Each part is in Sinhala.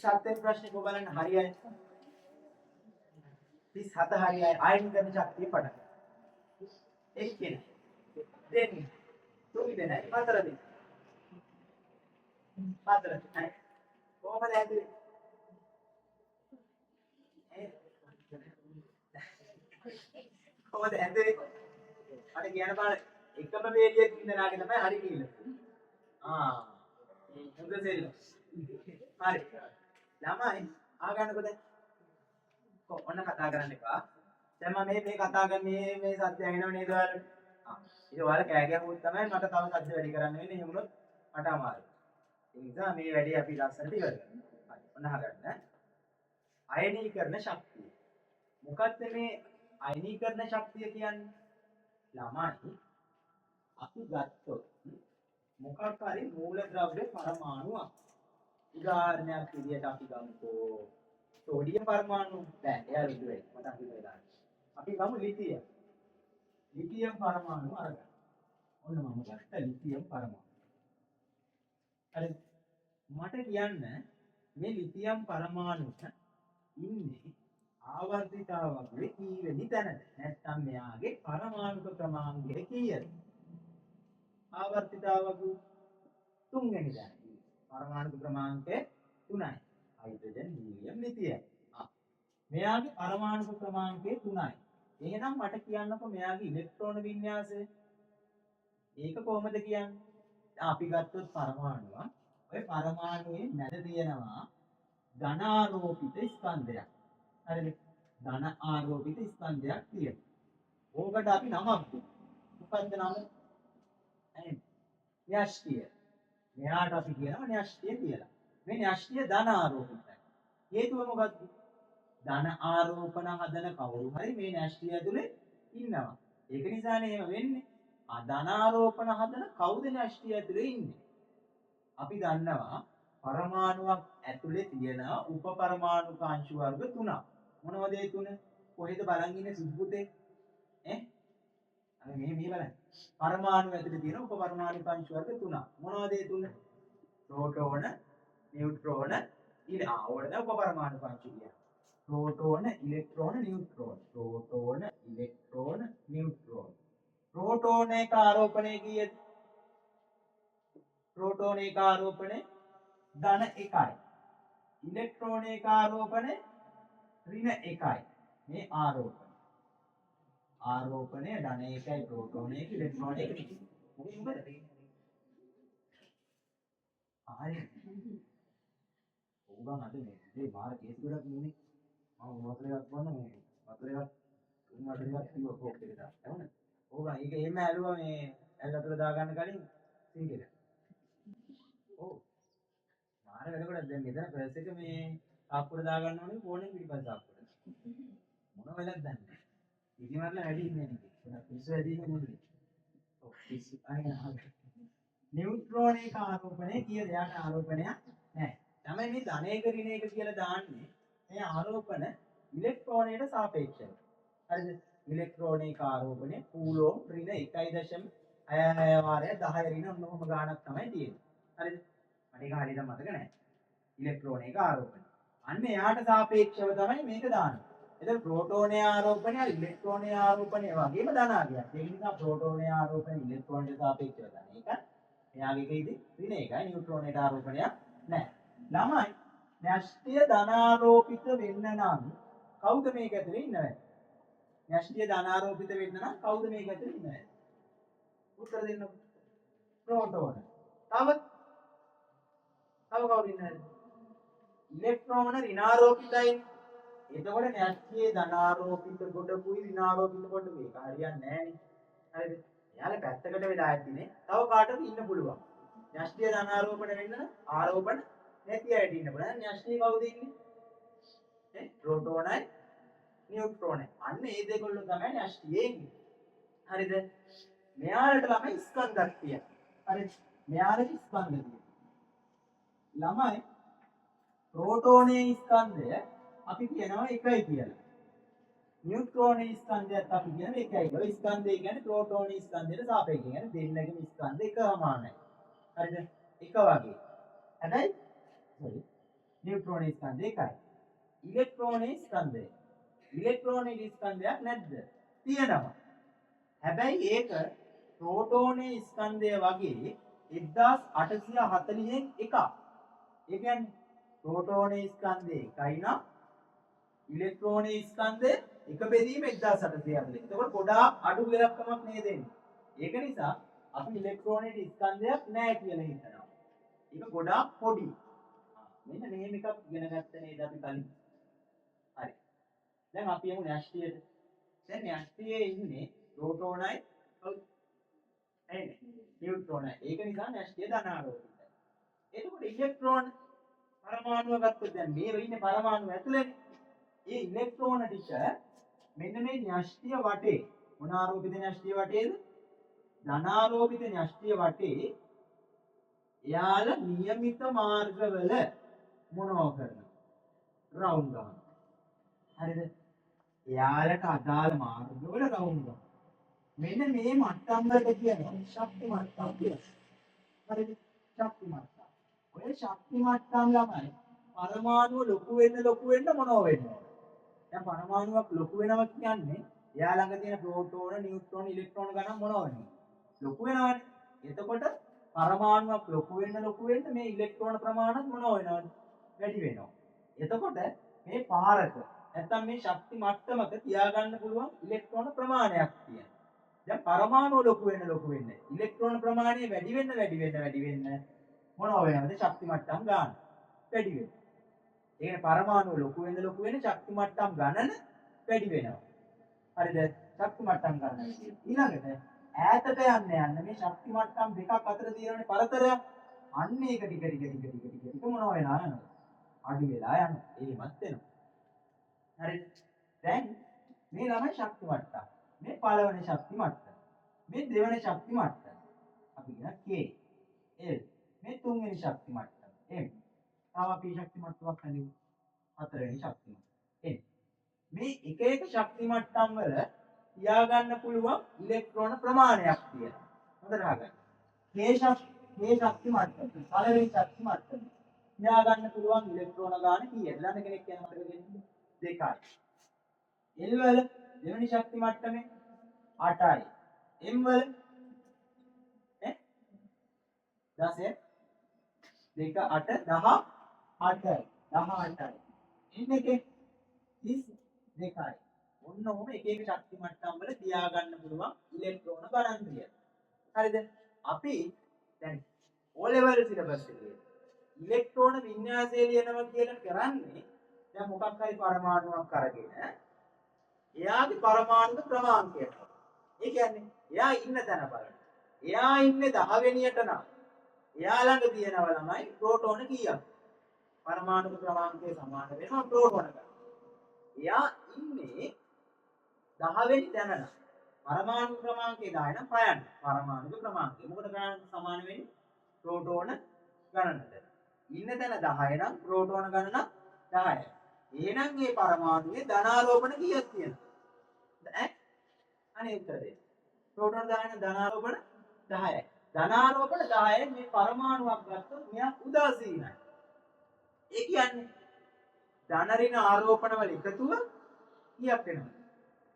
37 වෙනි ප්‍රශ්නේ කො බලන්න හරියයි. 37 හරියයි. ආයනීකරණ ශක්තිය පටන්. ඒක කියන්නේ. දෙන්නේ. තුන් දෙනයි හතර දෙනයි. හතර දෙනයි. කොහමද ඇදුවේ? කොහමද ඇදුවේ? අර කියන බාර එකම වේලියක් ඉඳනාගේ තමයි හරි කියලා. හොඳ සෙල්ල. හරි. ළමයි ආගන්නකො දැන්. ඔන්න කතා කරන්න එපා. දැන් මම මේ කතා කරන්නේ මේ සත්‍ය ඇහෙනව නේද ඔයාලට? ඒක ඔයාලා කෑ ගැහුවොත් තමයි මට තව සත්‍ය වැඩි කරන්න වෙන්නේ. එහෙම වුණොත් මට අමාරුයි. ඒ නිසා මේ වැඩේ අපි ලස්සනට ඉවර කරමු. හරි. ඔන්න අහගන්න. අයනීකරණ ශක්තිය. මොකක්ද මේ අයනීකරණ ශක්තිය කියන්නේ? ළමයි අපි ගත්තොත් මොකක් හරි මූලද්‍රව්‍ය පරමාණුවක්. උදාහරණයක් විදිහට අපි ගමුකෝ සෝඩියම් පරමාණු. දැන් එයා රුධිරේ මතක් වෙලා. අපි ගමු ලිතියම්. ලිතියම් පරමාණු අරගන්න. ඔන්න මම ගත්ත ලිතියම් පරමාණු. හරි. මට කියන්න මේ ලිතියම් පරමාණුක ඉන්නේ ආවර්තිතාවකේ කීවෙනි තැනද? නැත්නම් මෙයාගේ පරමාණුක ක්‍රමාංකය කීයද? ආවර්තිතාවක තුන්වෙනි තැන. පරමාණු ක්‍රමාංකය 3යි. Hydrogen, helium, lithium. මෙයාගේ පරමාණු ක්‍රමාංකය 3යි. එහෙනම් මට කියන්නකො මෙයාගේ ඉලෙක්ට්‍රෝන වින්‍යාසය. ඒක කොහොමද කියන්නේ? අපි ගත්තොත් පරමාණුව. ඔය පරමාණුවේ මැද තියෙනවා ධන ආරෝපිත ස්කන්ධයක්. හරිද? ධන ආරෝපිත ස්කන්ධයක් තියෙනවා. ඕකට අපි නමක් දුන්නා. මොකක්ද නම? න්‍යෂ්ටිය. මෙයාට අපි කියනවා න්‍යෂ්ටිය කියලා. මේ න්‍යෂ්ටිය ධන ආරෝපිතයි. හේතුව මොකද්ද? ධන ආරෝපණ හදන කවුරු හරි මේ න්‍යෂ්ටිය ඇතුලේ ඉන්නවා. ඒක නිසානේ එහෙම වෙන්නේ. ධන ආරෝපණ හදන කවුද න්‍යෂ්ටිය ඇතුලේ ඉන්නේ? අපි දන්නවා පරමාණුවක් ඇතුලේ තියෙන උපපරමාණුක අංශු වර්ග 3ක්. මොනවද ඒ 3? කොහෙද බලන් ඉන්නේ සුදු පුතේ? අර මේ බලන්න. පරමාණු ඇතුලේ තියෙන උපපරමාණුක අංශු වර්ග 3ක්. මොනවද ඒ 3? ප්‍රෝටෝන, නියුට්‍රෝන, ඕකට උපපරමාණුක අංශු කියන්නේ. Proton electron neutron proton electron neutron proton एक आरोपणे की प्रोटॉन एक आरोपणे धन इकाई इलेक्ट्रॉन एक आरोपणे ऋण इकाई ये आरोपण आरोपणे धन इकाई प्रोटॉन एक इलेक्ट्रॉन एक होगा ना तो बाहर केस भी रख लेने වතුරයක් වන්න මේ වතුරයක් කිව්ව කෝක් එකට දාන්න. ඕවා ඒක එහෙම ඇලුවා මේ ඇල් වතුර දාගන්න කලින් සිංක් එක. ඔව්. මාර වෙනකොට දැන් මෙතන ප්‍රෙස් එක මේ තාප්පුවට දාගන්න ඕනේ ෆෝන් එක පිටිපස්ස තාප්පුවට. මොන වෙලක්ද දන්නේ. ඉතිමරලා වැඩි ඉන්නේ නේ. පිස්සු වැඩි ඉන්නේ නේ. ඔව් පිස්සු අයින. නියුට්‍රෝන එක ආරෝපණය කීයද? යාට ආරෝපණයක් නැහැ. තමයි මේ ධනේක ඍණේක කියලා දාන්නේ. මේ ආරෝපණ ඉලෙක්ට්‍රෝනයට සාපේක්ෂව. හරිද? ඉලෙක්ට්‍රෝනික ආරෝපණය කූලෝම් ඍණ 1.6 වාරය 10 ඍණ ඔන්නෝම ගාණක් තමයි තියෙන්නේ. හරිද? මට ඒක හරියට මතක නැහැ. ඉලෙක්ට්‍රෝනික ආරෝපණය. අන්න එයාට සාපේක්ෂව තමයි මේක දාන්නේ. එතකොට ප්‍රෝටෝනයේ ආරෝපණය ඉලෙක්ට්‍රෝනයේ ආරෝපණය වගේම ධනාගයක්. ඒ නිසා ප්‍රෝටෝනයේ ආරෝපණය ඉලෙක්ට්‍රෝනයට සාපේක්ෂව ධන එකයි. එයාගේ එකේදී ඍණ එකයි නියුට්‍රෝනයට ආරෝපණයක් නැහැ. ළමයි න්‍යෂ්ටිය ධනාරෝපිත වෙන්න නම් කවුද මේක ඇතුලේ ඉන්නවද? න්‍යෂ්ටිය ධනාරෝපිත වෙන්න නම් කවුද මේක ඇතුලේ ඉන්නවද? උත්තර දෙන්න. ප්‍රෝටෝන. තව කවුද ඉන්නවද? ඉලෙක්ට්‍රෝන ඍණාරෝපිතයි. එතකොට න්‍යෂ්ටියේ ධනාරෝපිත කොටකුයි ඍණාරෝපිත කොට මේක හරියන්නේ නැහැනේ. හරිද? එයාලා පැත්තකට වෙලා ඇද්දිනේ. තව කාටද ඉන්න පුළුවන්. න්‍යෂ්ටිය ධනාරෝපණ වෙන්න ආරෝපණ නැති අයට ඉන්න පුළුවන්. න්‍යෂ්ටිය කවුද ඉන්නේ? ප්‍රෝටෝනයි නියුට්‍රෝනයි. අන්න ඒ දෙකොල්ලෝ තමයි න්‍යෂ්ටියේ ඉන්නේ. හරිද? මෙයාලට ළමයි ස්කන්ධක් තියෙනවා. හරිද? මෙයාලට ස්කන්ධ තියෙනවා. ළමයි ප්‍රෝටෝනයේ ස්කන්ධය අපි කියනවා එකයි කියලා. නියුට්‍රෝනයේ ස්කන්ධයත් අපි කියනවා එකයි. ඔය ස්කන්ධය කියන්නේ ප්‍රෝටෝනයේ ස්කන්ධයට සාපේක්ෂව. කියන්නේ දෙන්නගේම ස්කන්ධ එක සමානයි. හරිද? එක වගේ. හැබැයි sorry නියුට්‍රෝන ස්කන්ධය එකයි. ඉලෙක්ට්‍රෝන ස්කන්ධය. ඉලෙක්ට්‍රෝන ස්කන්ධයක් නැද්ද? තියෙනවා. හැබැයි ඒක ප්‍රෝටෝනේ ස්කන්ධය වගේ 1840න් එකක්. ඒ කියන්නේ ප්‍රෝටෝනේ ස්කන්ධය එකයි නම් ඉලෙක්ට්‍රෝනේ ස්කන්ධය එක බෙදීම 1840. එතකොට ගොඩාක් අඩු වෙලක්කමක් නේද එන්නේ. ඒක නිසා අපි ඉලෙක්ට්‍රෝනේ ස්කන්ධයක් නැහැ කියලා හිතනවා. ඒක ගොඩාක් පොඩි. මෙන්න මෙහෙම එකක් ඉගෙන ගත්ත නේද අපි කලින්. හරි. දැන් අපි යමු න්‍යෂ්ටියට. දැන් න්‍යෂ්ටියේ ඉන්නේ ප්‍රෝටෝනයි නියුට්‍රෝනයි. ඒක නිසා න්‍යෂ්ටිය ධනාරෝපිතයි. එතකොට ඉලෙක්ට්‍රෝන පරමාණුව ගත්තොත් දැන් මේ ඉන්නේ පරමාණුව ඇතුළේනේ. ඒ ඉලෙක්ට්‍රෝන ටික මෙන්න මේ න්‍යෂ්ටිය වටේ මොන ආරෝපිත න්‍යෂ්ටිය වටේද? ධනාරෝපිත න්‍යෂ්ටිය වටේ එයාලා નિયમિત මාර්ගවල මොනව කරනවා? රවුන්ඩ් ගන්නවා. හරිද? එයාලට අදාළ මාර්ගවල රවුන්ඩ් ගන්නවා. මෙන්න මේ මට්ටම් වලට කියනවා ශක්ති මට්ටම් කියලා. හරිද? ශක්ති මට්ටම්. ඔය ශක්ති මට්ටම් ළමයි පරමාණුව ලොකු වෙන්න මොනව වෙන්නේ? දැන් පරමාණුවක් ලොකු වෙනවා කියන්නේ එයා ළඟ තියෙන ප්‍රෝටෝන, නියුට්‍රෝන, ඉලෙක්ට්‍රෝන ගණන් මොනව වෙනවද? ලොකු වෙනවානේ. එතකොට පරමාණුවක් ලොකු වෙන්න මේ ඉලෙක්ට්‍රෝන ප්‍රමාණයත් මොනව වෙනවද? වැඩි වෙනවා. එතකොට මේ පාරක නැත්තම් මේ ශක්ති මට්ටමක තියාගන්න පුළුවන් ඉලෙක්ට්‍රෝන ප්‍රමාණයක් තියෙනවා. දැන් පරමාණුව ලොකු වෙන්න ඉලෙක්ට්‍රෝන ප්‍රමාණය වැඩි වෙන්න මොනව වෙනවද? ශක්ති මට්ටම් ගන්න වැඩි වෙනවා. ඒ කියන්නේ පරමාණුව ලොකු වෙන්න ශක්ති මට්ටම් ගණන වැඩි වෙනවා. හරිද? ශක්ති මට්ටම් ගණන. ඊළඟට ඈතට යන්න මේ ශක්ති මට්ටම් දෙකක් අතර තියෙනනේ පරතරයක්. අන්න ඒක ටික මොනව වෙනවා යනවා. අඩු වෙලා යනවා. එහෙමත් වෙනවා. හරිද? දැන් මේ ළමයි ශක්ති මට්ටම්. මේ පළවෙනි ශක්ති මට්ටම. මේ දෙවෙනි ශක්ති මට්ටම. අපි කියන K L. මේ තුන්වෙනි ශක්ති මට්ටම. M. තව අපි ශක්ති මට්ටමක් හඳුන්වමු. හතරවෙනි ශක්ති මට්ටම. N. මේ එක ශක්ති මට්ටම් වල තියාගන්න පුළුවන් ඉලෙක්ට්‍රෝන ප්‍රමාණයක් තියෙනවා. හොඳට අහගන්න. මේ ශක්ති මට්ටම පළවෙනි ශක්ති මට්ටම තියාගන්න පුළුවන් ඉලෙක්ට්‍රෝන ගාන කීයද? ළඟ කෙනෙක් කියන මතක දෙන්න. 2යි. L වල දෙවෙනි ශක්ති මට්ටමේ 8යි. M වල 10 2 8 18යි. 18යි. N එකේ 32යි. ඔන්න ඔහොම එක ශක්ති මට්ටම් වල තියාගන්න පුළුවන් ඉලෙක්ට්‍රෝන ගණන් තියෙනවා. හරිද? අපි දැන් O level සිලබස් එකේ ඉලෙක්ට්‍රෝන වින්‍යාසය ලියනවා කියලා කරන්නේ දැන් මොකක් හරි පරමාණුවක් අරගෙන එයාගේ පරමාණු ක්‍රමාංකය. ඒ කියන්නේ එයා ඉන්න තැන බලන්න. එයා ඉන්නේ 10 වෙනියට නම් එයා ළඟ තියෙනවා ළමයි ප්‍රෝටෝන කීයක්? පරමාණු ක්‍රමාංකය සමාන වෙනවා ප්‍රෝටෝන ගන්න. එයා ඉන්නේ 10 වෙනි තැන නම් පරමාණු ක්‍රමාංකය 10 නම් පයන්න. පරමාණු ක්‍රමාංකය මොකද ගණන් සමාන වෙන්නේ? ප්‍රෝටෝන ගණනට. ඉන්න තැන 10 නම් ප්‍රෝටෝන ගණන 10යි. එහෙනම් මේ පරමාණුවේ ධනාරෝපණ කීයක් තියෙනවද? අනේ උත්තර දෙන්න. ප්‍රෝටෝන 10 නම් ධනාරෝපණ 10යි. ධනාරෝපණ 10යි මේ පරමාණුවක් ගත්තොත් මෙයා උදාසීනයි. ඒ කියන්නේ ධන ඍණ ආරෝපණ වල එකතුව කීයක් වෙනවද?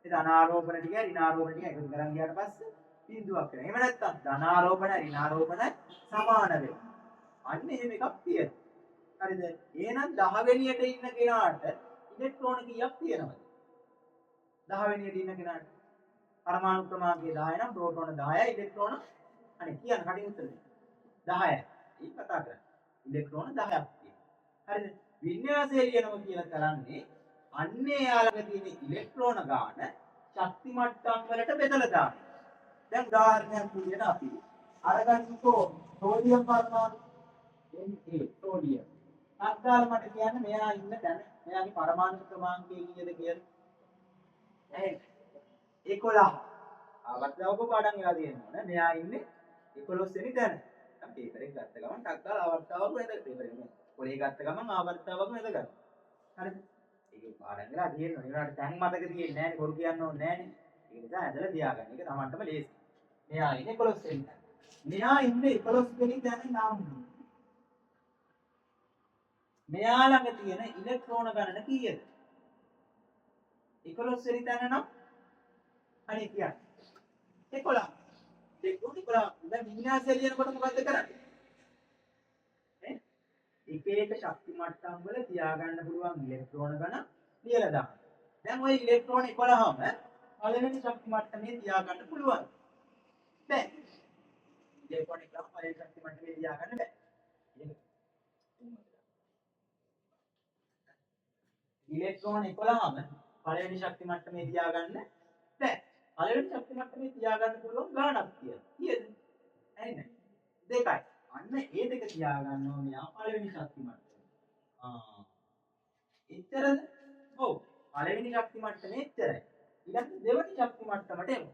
ඒ ධනාරෝපණ ටික ඍණාරෝපණ ටික එකතු කරන් ගියාට පස්සේ බිඳුවක් වෙනවා. එහෙම නැත්නම් ධනාරෝපණ ඍණාරෝපණ සමාන වෙනවා. අන්න එහෙම එකක් තියෙනවා. හරිද? එහෙනම් 10 වෙනියට ඉන්න කෙනාට ඉලෙක්ට්‍රෝන කීයක් තියෙනවද? 10 වෙනියට ඉන්න කෙනාට පරමාණු ක්‍රමාංකය 10 නම් ප්‍රෝටෝන 10යි ඉලෙක්ට්‍රෝන අනේ කියන කටින් උත්තර දෙන්න. 10යි. ඒක කතා කරන්නේ. ඉලෙක්ට්‍රෝන 10ක් තියෙනවා. හරිද? වින්‍යාසය ලියනවා කියලා කරන්නේ අන්නේ යාළඟ තියෙන ඉලෙක්ට්‍රෝන ගාන ශක්ති මට්ටම් වලට බෙදලා දාන්න. දැන් උදාහරණයක් විදිහට අපි අරගන්නකෝ සෝඩියම් පරමාණු Na සෝඩියම්. අත්කාල මට කියන්න මෙයා ඉන්න තැන මෙයාගේ පරමාණු ක්‍රමාංකය කීයද කියලා. 11. ආවර්තවක පාඩම් වෙලා තියෙනවා. මෙයා ඉන්නේ 11 වෙනි තැන. දැන් පේපර් එක ගත්ත ගමන් ටක් ගාලා ආවර්තවක වෙද පේපර් එක පොලේ ගත්ත ගමන් ආවර්තවක වෙද ගන්න. හරිද? ඒකේ පාඩම් වෙලා තියෙනවා. ඒකට දැන් මතක තියෙන්නේ නැහැ නේ බොරු කියන්න ඕනේ නැහැ නේ. ඒක නිසා ඇදලා තියාගන්න. ඒක Tamanටම ලේසි. මෙයා ඉන්නේ 11 වෙනි තැන. මෙයා ඉන්නේ 11 වෙනි තැන නම් මෙයා ළඟ තියෙන ඉලෙක්ට්‍රෝන ගණන කීයද? 11 වෙනි තැන නම් අනේ කියන්නේ 11. ඉලෙක්ට්‍රෝන 11. දැන් වින්‍යාසය ලියනකොට මොකද්ද කරන්නේ? ඈ එක එක ශක්ති මට්ටම් වල තියාගන්න පුළුවන් ඉලෙක්ට්‍රෝන ගණන් ලියලා දාන්න. දැන් ওই ඉලෙක්ට්‍රෝන 11ම පළවෙනි ශක්ති මට්ටමේ තියාගන්න පුළුවන්. බැ. ඉලෙක්ට්‍රෝන 11 පළවෙනි ශක්ති මට්ටමේ තියාගන්න බැ. ඉලෙක්ට්‍රෝන 11ම පළවෙනි ශක්ති මට්ටමේ තියාගන්න බැ. පළවෙනි ශක්ති මට්ටමේ තියාගන්න පුළුවන් ගාණක් තියෙනවා. කීයද? ඇයි දෙකයි. අන්න ඒ දෙක තියාගන්නවා මෙයා පළවෙනි ශක්ති මට්ටමේ. එච්චරද? ඔව්. පළවෙනි ශක්ති මට්ටමේ එච්චරයි. ඊළඟ දෙවෙනි ශක්ති මට්ටමට එමු.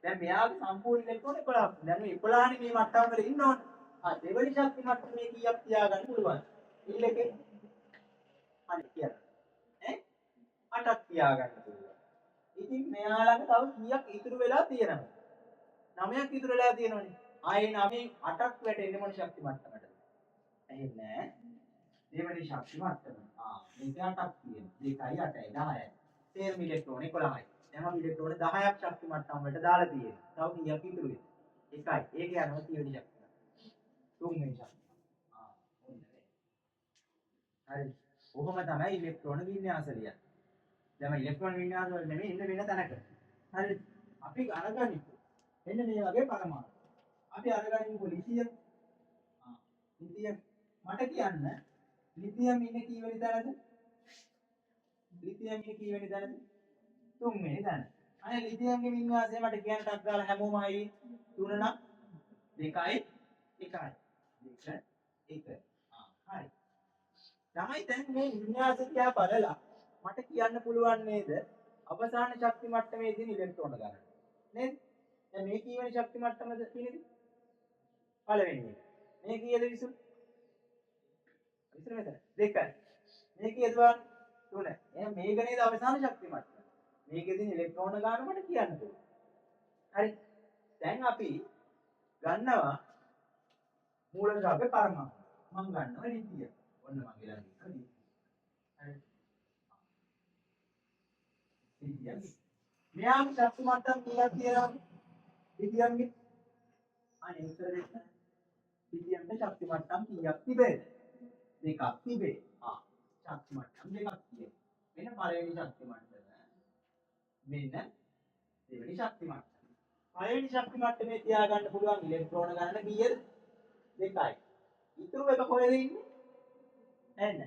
දැන් මෙයාගේ සම්පූර්ණ ඉලෙක්ට්‍රෝන 11ක්. දැන් මේ 11නේ මේ මට්ටම වල ඉන්න ඕනේ. දෙවෙනි ශක්ති මට්ටමේ කීයක් තියාගන්න පුළුවන්? ඊළඟේ අනිත් කියලා. ඈ 8ක් තියාගන්න පුළුවන්. ඉතින් මෙයා ළඟ තව කීයක් ඉතුරු වෙලා තියෙනවද? 9ක් ඉතුරු වෙලා තියෙනවනේ. ආයේ 9න් 8ක් වැටෙන්නේ මොන ශක්ති මට්ටමටද? ඇහෙන්නේ නැහැ. දෙවෙනි ශක්ති මට්ටම. මේක 8ක් තියෙනවා. 2යි 8යි 10යි. තේරෙම ඉලෙක්ට්‍රෝන 11යි. දැන් අපි ඉලෙක්ට්‍රෝන 10ක් ශක්ති මට්ටම් වලට දාලා තියෙනවා. තව කීයක් ඉතුරු වෙනවද? 1යි. ඒක යනවා 3 වෙනි ශක්ති මට්ටම. 3 වෙනි ශක්ති. ඔන්න හරි. කොහොම තමයි ඉලෙක්ට්‍රෝන වින්‍යාස ලියන්නේ. දැන් ඉලෙක්ට්‍රෝන වින්‍යාස වල නෙමෙයි ඉන්න වෙන තැනක. හරි. අපි අරගනිමු. එන්න මේ වගේ පරමාණු. අපි අරගනිමු ලිතියම්. ලිතියම් මට කියන්න ලිතියම් ඉන්නේ කී වෙනි තැනද? ලිතියම් ඉන්නේ කී වෙනි තැනද? 3 වෙනි තැන. අනේ ලිතියම්ගේ වින්‍යාසය මට කියන්න ටක් ගාලා හැමෝම හරි 3 නම් 2යි 1යි. 2 1. හරි. තමයි දැන් මේ වින්‍යාසය තියා බලලා මට කියන්න පුළුවන් නේද අවසාන ශක්ති මට්ටමේ තියෙන ඉලෙක්ට්‍රෝන ගණන. නේද? දැන් මේ කී වෙනි ශක්ති මට්ටමද තියෙන්නේ? පළවෙනි එක. මේ කීයද විසු? විසු මෙතන. 2යි. මේ කීයද බලන්න? 3. එහෙනම් මේක නේද අවසාන ශක්ති මට්ටම. මේකෙදී ඉලෙක්ට්‍රෝන ගාන මට කියන්න පුළුවන්. හරි. දැන් අපි ගන්නවා මූලද්‍රව්‍ය පරමාණු. මම ගන්නවා ලිතියම්. ඔන්න මම ඊළඟ ලිතියම්. හරි. ලිතියම්. මෙයාගේ ශක්ති මට්ටම් කීයක් තියෙනවද? ලිතියම්ගේ අනේ උත්තර දෙන්න. ලිතියම්ගේ ශක්ති මට්ටම් කීයක් තිබේද? දෙකක් තිබේ. ශක්ති මට්ටම් දෙකක් තියෙනවා. මෙන්න පළවෙනි ශක්ති මට්ටම. මෙන්න දෙවෙනි ශක්ති මට්ටම. පළවෙනි ශක්ති මට්ටමේ තියාගන්න පුළුවන් ඉලෙක්ට්‍රෝන ගණන කීයද? 2යි. ඉතුරු එක කොහෙද ඉන්නේ? එන්න.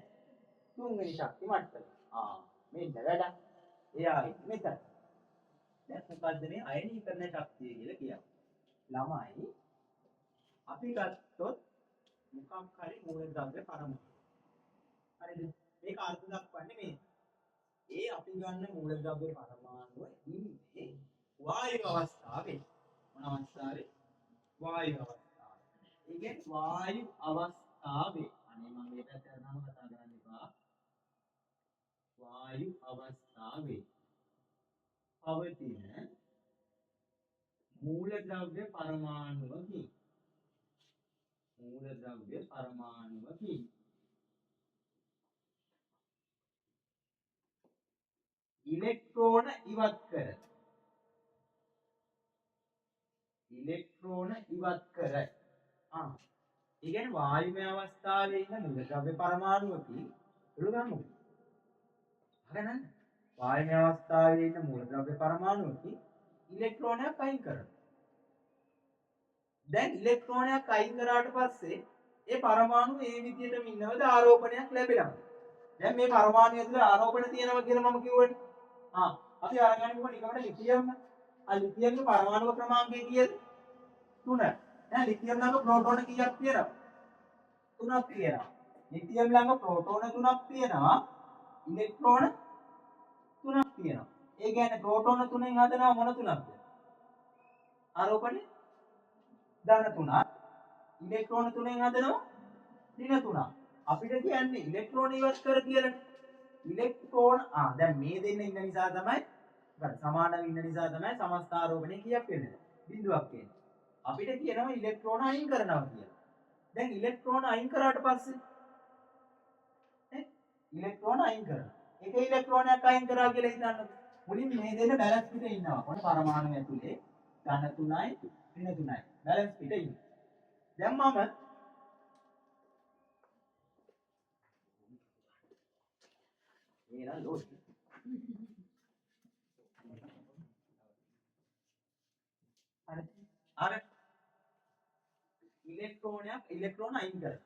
තුන්වෙනි ශක්ති මට්ටම. මෙන්න වැඩ. එයා මෙතන. දැන් මොකද්ද මේ අයනීකරණ ශක්තිය කියලා කියන්නේ? ළමයි අපි ගත්තොත් මොකක් හරි මූලද්‍රව්‍ය පරමාණු. හරිද? මේක අර්ථ දක්වන්නේ මේ. ඒ අපි ගන්න මූලද්‍රව්‍ය පරමාණුව ඉන්නේ වායු අවස්ථාවේ. මොන අවස්ථාවේ? වායු අවස්ථාවේ. ඒ කියන්නේ වායු අවස්ථාවේ. අනේ මම මේ පැත්තට නම කතා කරන්න එපා. වායු අවස්ථාවේ පවතින මූලද්‍රව්‍ය පරමාණුවකින් ඉලෙක්ට්‍රෝන ඉවත් කර ඒ කියන්නේ වායුමය අවස්ථාවේ ඉන්න මූලද්‍රව්‍ය පරමාණුවකින් එළු ගන්නු. හරිද? වායුමය අවස්ථාවේ ඉන්න මූලද්‍රව්‍ය පරමාණුවකින් ඉලෙක්ට්‍රෝනයක් අයින් කරනවා. දැන් ඉලෙක්ට්‍රෝනයක් අයින් කරාට පස්සේ ඒ පරමාණු ඒ විදිහටම ඉන්නවද ආරෝපණයක් ලැබෙනවද? දැන් මේ පරමාණු ඇතුලේ ආරෝපණ තියෙනවා කියලා මම කිව්වනේ. අපි අරගන්නකො නිකමට ලිතියම්. ලිතියම්ගේ පරමාණු ක්‍රමාංකය කීයද? 3. දැන් ලිතියම් ළඟ ප්‍රෝටෝන කීයක් තියෙනවද? 3ක් තියෙනවා. ලිතියම් ළඟ ප්‍රෝටෝන 3ක් තියෙනවා. ඉලෙක්ට්‍රෝන 3ක් තියෙනවා. ඒ කියන්නේ ප්‍රෝටෝන 3න් හදනවා මොන 3ක්ද? ආරෝපණය ධන 3ක්. ඉලෙක්ට්‍රෝන 3න් හදනවා ඍණ 3ක්. අපිට කියන්නේ ඉලෙක්ට්‍රෝන ඉවත් කර කියලා. ඉලෙක්ට්‍රෝන දැන් මේ දෙන්න ඉන්න නිසා තමයි සමානව ඉන්න නිසා තමයි සමස්ත ආරෝපණය කීයක් වෙන්නේ? බිඳුවක් එන්නේ. අපිට කියනවා ඉලෙක්ට්‍රෝන අයින් කරනවා කියලා. දැන් ඉලෙක්ට්‍රෝන අයින් කරාට පස්සේ ඉලෙක්ට්‍රෝන අයින් කරනවා. එක ඉලෙක්ට්‍රෝනයක් අයින් කරා කියලා හිතන්න. මුලින් මේ දෙන්න බැලන්ස් පිටේ ඉන්නවා. මොන පරමාණු ඇතුලේ ධන 3යි ඍණ 3යි. බැලන්ස් පිටේ ඉන්නවා. දැන් මම මේන ලෝඩ් අර ඉලෙක්ට්‍රෝන අයින් කරා.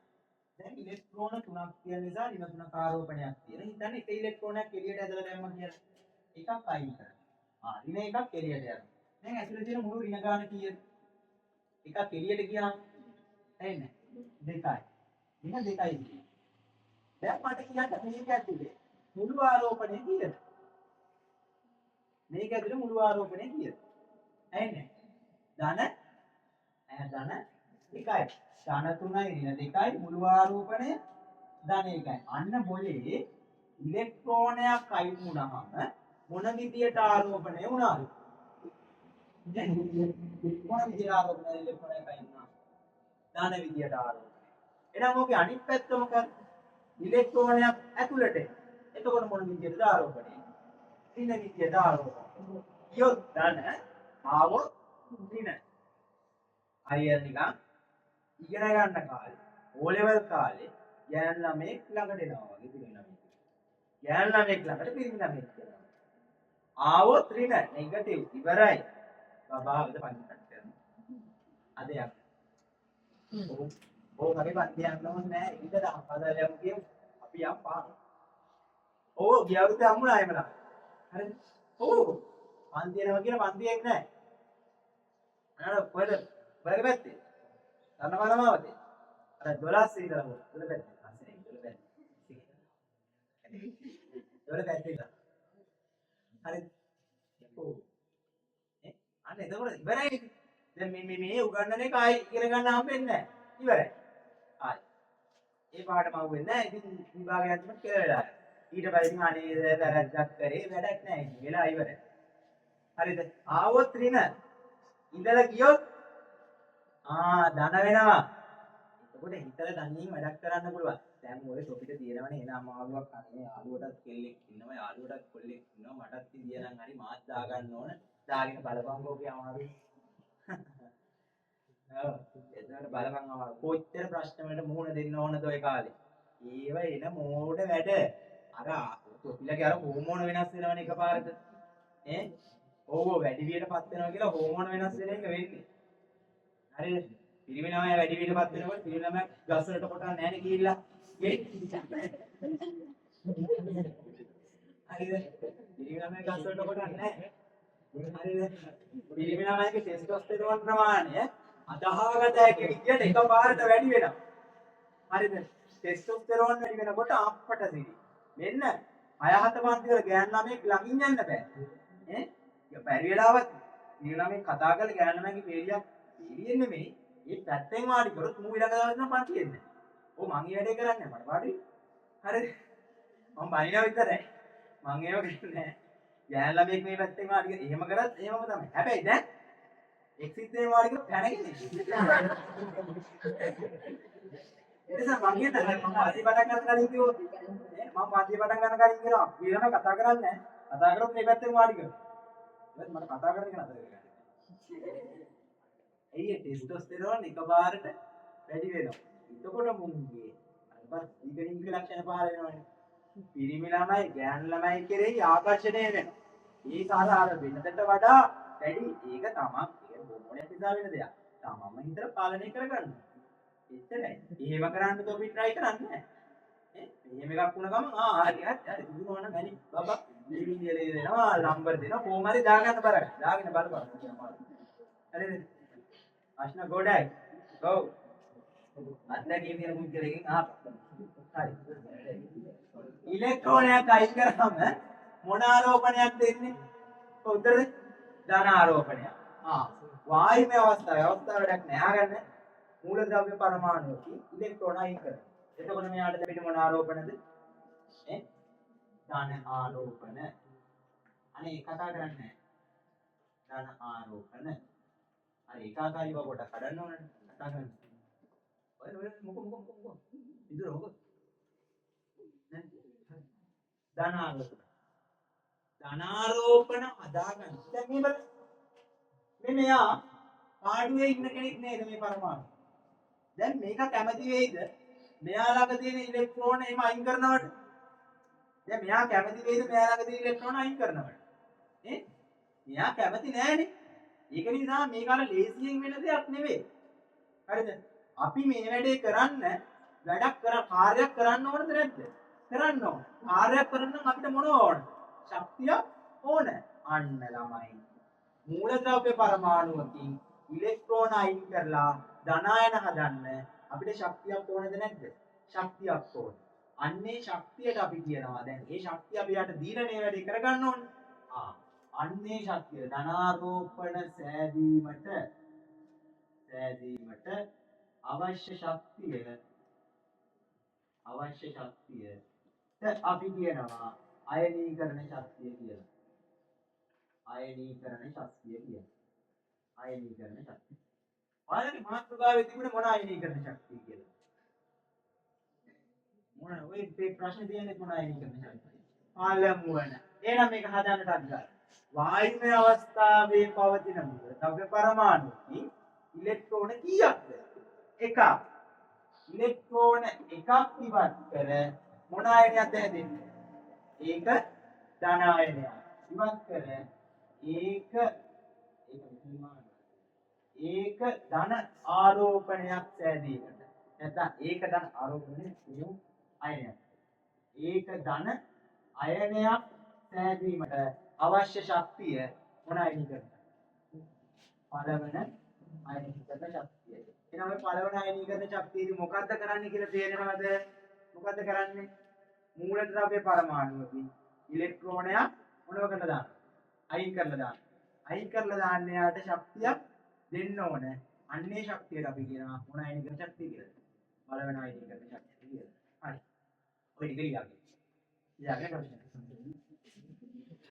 දැන් ඉලෙක්ට්‍රෝන 3ක් තියෙන නිසා ඍණ 3ක ආරෝපණයක් තියෙන. හිතන්න එක ඉලෙක්ට්‍රෝනයක් එළියට ඇදලා දැම්මා කියලා. එකක් අයින් කරා. ඍණ එකක් එළියට යනවා. දැන් ඇතුලේ තියෙන මුළු ඍණ ගාන කීයද? එකක් එළියට ගියාම එන්නේ 2යි. ඍණ 2යි තියෙනවා. දැන් මට කියන්න මේක ඇතුලේ මුළු ආරෝපණය කීයද? මේක ඇතුලේ මුළු ආරෝපණය කීයද? එන්නේ ධන ධන 1යි. ධන 3යි ඍණ 2යි මුළු ආරෝපණය ධන 1යි. අන්න බොලේ ඉලෙක්ට්‍රෝනයක් අයින් වුණාම මොන විදියට ආරෝපණය වුණාද? මොන විදියට ආරෝපණය ඉලෙක්ට්‍රෝනයක් අයින් වුණා? ධන විදියට ආරෝපණය. එහෙනම් ඔකේ අනිත් පැත්ත මොකක්ද? ඉලෙක්ට්‍රෝනයක් ඇතුළට. එතකොට මොන විදියටද ආරෝපණය? ඍණ විදියට ආරෝපණය. යොත් ධන ආවොත් ඍණ. හරියට නිකන් ඉගෙන ගන්න කාලේ O level කාලේ ගෑන් ළමෙක් ළඟට එනවා වගේ පිළිගන්න ළමෙක්. ගෑන් ළමෙක් ළඟට පිළිගන්න ළමෙක් එනවා. ආවොත් ඍණ නෙගටිව් ඉවරයි. බබාවද පන්ති කට් කරනවා. අදයක්. ඕක හරි පන්ති යන්න ඕනේ නෑ. ඉතින් අපදාලයන් කියමු. අපි යම් පාන. ඕ ගියවුරුද්ද හම්බුණා එමලා. හරිද? ඕ පන්ති යනවා කියලා පන්තියක් නෑ. අර කොහෙද? ඔයගේ පැත්තේ. ධනවලමාවතේ. අර 12 ඉඳලා හොර. 12 පැත්තේ. අස්සේ 12 පැත්තේ. 12 පැත්තේ. හරිද? ඔව්. අන්න එතකොට ඉවරයි. දැන් මේ උගන්නන එක ආයි ඉගෙන ගන්න හම්බෙන්නේ නැහැ. ඉවරයි. ආයි. ඒ පාඩම අහුවෙන්නේ නැහැ. ඉතින් විභාගයක් තුනක් කියලා වෙලා. ඊට පස්සේ ඉතින් අනේ වැරද්දක් කරේ වැඩක් නැහැ. වෙලා ඉවරයි. හරිද? ආවොත් ඍණ ඉඳලා ගියොත් ධන වෙනවා. එතකොට හිතලා ධනියෙන් වැඩක් කරන්න පුළුවන්. දැන් ඔය ටොපිට තියෙනවනේ එන අමාරුවක් අනේ යාළුවටත් කෙල්ලෙක් ඉන්නවා යාළුවටත් කොල්ලෙක් ඉන්නවා මටත් ඉඳියනම් හරි මාත් දාගන්න ඕන. දාගෙන බලපංකෝ කිය අමාරුයි. ඔව් එතනට බලපං අමාරු. කොච්චර ප්‍රශ්න වලට මුහුණ දෙන්න ඕනද ඔය කාලේ. ඒව එන මෝඩ වැඩ. අර ටොපිලගේ අර හෝමෝන වෙනස් වෙනවනේ එකපාරට. ඕව වැඩි වියටපත් වෙනවා කියලා හෝමෝන වෙනස් වෙන එක වෙන්නේ. හරිද? පිරිමි ළමයා වැඩි වියටපත් වෙනකොට පිරිමි ළමයා ගස් වලට කොටන්නේ නැහැ නේ ගිහිල්ලා. හරිද? පිරිමි ළමයා ගස් වලට කොටන්නේ නැහැ. හරිද? පිරිමි ළමයාගේ ටෙස්ටොස්ටෙරෝන් ප්‍රමාණය අදහාගත හැකි විදියට එකපාරට වැඩි වෙනවා. හරිද? ටෙස්ටොස්ටෙරෝන් වැඩි වෙනකොට අප්පට සිරි. මෙන්න 6-7 පන්ති වල ගෑන් ළමයෙක් ළඟින් යන්න බෑ. බැරි වෙලාවත් පිරිමි ළමයෙක් කතා කරලා ගෑන් ළමයාගේ පේලියක් පේලියෙන් නෙමෙයි මේ පැත්තෙන් වාඩි කරොත් මූ ඊළඟ දවස් නම් පන්ති එන්නේ. ඔව් මං ඒ වැඩේ කරන්නේ මට පාඩුයි. හරිද? මම බයිනවා විතරයි. මං ඒව කරන්නේ නැහැ. ගෑන් ළමයෙක් මේ පැත්තෙන් වාඩි කරලා එහෙම කරත් එහෙමම තමයි. හැබැයි දැන් එක්සිට් වාඩි කරලා පැනගෙන ඉන්නේ. එතන මං කියන්නේ මම පන්ති පටන් ගන්න කලින් කිව්වොත් මම පන්ති පටන් ගන්න කලින් කියනවා ඊළඟ කතා කරන්නේ නැහැ. කතා කරොත් මේ පැත්තෙන් වාඩි කරනවා. ඊට මට කතා කරන්න එක නතර කරගන්න. එයි ටෙස්ටොස්ටෙරෝන් එකපාරට වැඩි වෙනවා. එතකොට මුංගේ අර ඊගලින්ගේ ලක්ෂණ පහල වෙනවනේ. පිරිමි ළමයි ගෑන් ළමයි කෙරෙහි ආකර්ෂණය වෙනවා. ඒක අර වෙනදට වඩා වැඩි. ඒක තමයි ඒක හෝමෝනයක් නිසා වෙන දෙයක්. තමම හිතලා පාලනය කරගන්න. එච්චරයි. එහෙම කරන්න තොපි try කරන්නේ නැහැ. එහෙම එකක් වුණ ගමන් හරි දුන්නවනම් මැනි බබා ලිවිලියලේ දෙනවා නම්බර් දෙනවා කොහොම හරි දාගන්න බරක්. දාගෙන බලපන්. හරිද? ප්‍රශ්න ගොඩයි. ඔව්. අත්දැකීම් තියෙන පුද්ගලයෙක්ගෙන් අහපන්. හරි. ඉලෙක්ට්‍රෝනයක් අයින් කරාම මොන ආරෝපණයක් දෙන්නේ? උත්තරද? ධන ආරෝපණයක්. වායුමය අවස්ථාවක් වැඩක් නෑ. අහගන්න. මූලද්‍රව්‍ය පරමාණුවකින් ඉලෙක්ට්‍රෝන අයින් කරනවා. එතකොට මෙයාට ලැබෙන මොන ආරෝපණද? ධන ආරෝපණ. අනේ කතා කරන්නේ ධන ආරෝපණ. අර ඒකාකාරී බව කොට කඩන්න ඕනනේ. කතා කරන්න. ඔය මොකෝ. ඉදුර මොකෝ. නේ? ධනාරෝපණ. ධනාරෝපණ හදාගන්න. දැන් මේ බලන්න. මේ මෙයා පාඩුවේ ඉන්න කෙනෙක් නේද මේ පරමාණු. දැන් මේක කැමති වෙයිද? මෙයා ළඟ තියෙන ඉලෙක්ට්‍රෝන එහෙම අයින් කරනවට. දැන් මෙයා කැමති වෙයිද මෙයා ළඟ තියෙන ඉලෙක්ට්‍රෝන අයින් කරනවට? මෙයා කැමති නෑනේ. ඒක නිසා මේක අර ලේසියෙන් වෙන දෙයක් නෙවෙයි. හරිද? අපි මේ වැඩේ කරන්න කාර්යයක් කරන්න ඕනද නැද්ද? කරන්න ඕන. කාර්යයක් කරන්න නම් අපිට මොනව ඕන? ශක්තිය ඕන. අන්න ළමයි. මූලද්‍රව්‍ය පරමාණුවකින් ඉලෙක්ට්‍රෝන අයින් කරලා ධනායන හදන්න අපිට ශක්තියක් ඕනද නැද්ද? ශක්තියක් ඕන. අන්නේ ශක්තියට අපි කියනවා දැන් මේ ශක්තිය අපි යට දීලා මේ වැඩේ කරගන්න ඕනේ. අන්නේ ශක්තිය ධනාරෝපණ සෑදීමට අවශ්‍ය ශක්තියට අපි කියනවා අයනීකරණ ශක්තිය කියලා. අයනීකරණ ශක්තිය. ඔයාලගේ මාතෘකාවේ තිබුණේ මොන අයනීකරණ ශක්තිය කියලා? මොන ඔය ප්‍රශ්නේ තියෙන්නේ මොන අයනීකරණ ශක්තිය? පළමුවන. එහෙනම් මේක හදන්නට අදිගන්න. වායුමය අවස්ථාවේ පවතින ද්‍රව්‍ය පරමාණුකින් ඉලෙක්ට්‍රෝන කීයක්ද? එකක්. ඉලෙක්ට්‍රෝන එකක් ඉවත් කර මොන ආයනයක්ද හැදෙන්නේ? ඒක ධන ආයනයක්. ඉවත් කර ඒක ධන ආරෝපණයක් සෑදීමට. නැත්නම් ඒක ධන ආරෝපණය කියමු අයනයක්. ඒක ධන අයනයක් සෑදීමට අවශ්‍ය ශක්තිය මොන අයනීකරණය? පළවන අයනීකරණ ශක්තිය. එහෙනම් මේ පළවන අයනීකරණ ශක්තියදී මොකද්ද කරන්නේ කියලා තේරෙනවද? මොකද්ද කරන්නේ? මූලද්‍රව්‍ය පරමාණුවකින් ඉලෙක්ට්‍රෝනයක් මොනව කරලා දාන්න? අයින් කරලා දාන්න. අයින් කරලා දාන්න යාට ශක්තියක් දෙන්න ඕන. අන්නේ ශක්තියට අපි කියනවා මොන අයනීකරණ ශක්තිය කියලා? පළවන අයනීකරණ ශක්තිය කියලා. හරි. ඔය ටික ලියන්න. ඊළඟ ප්‍රශ්නේ.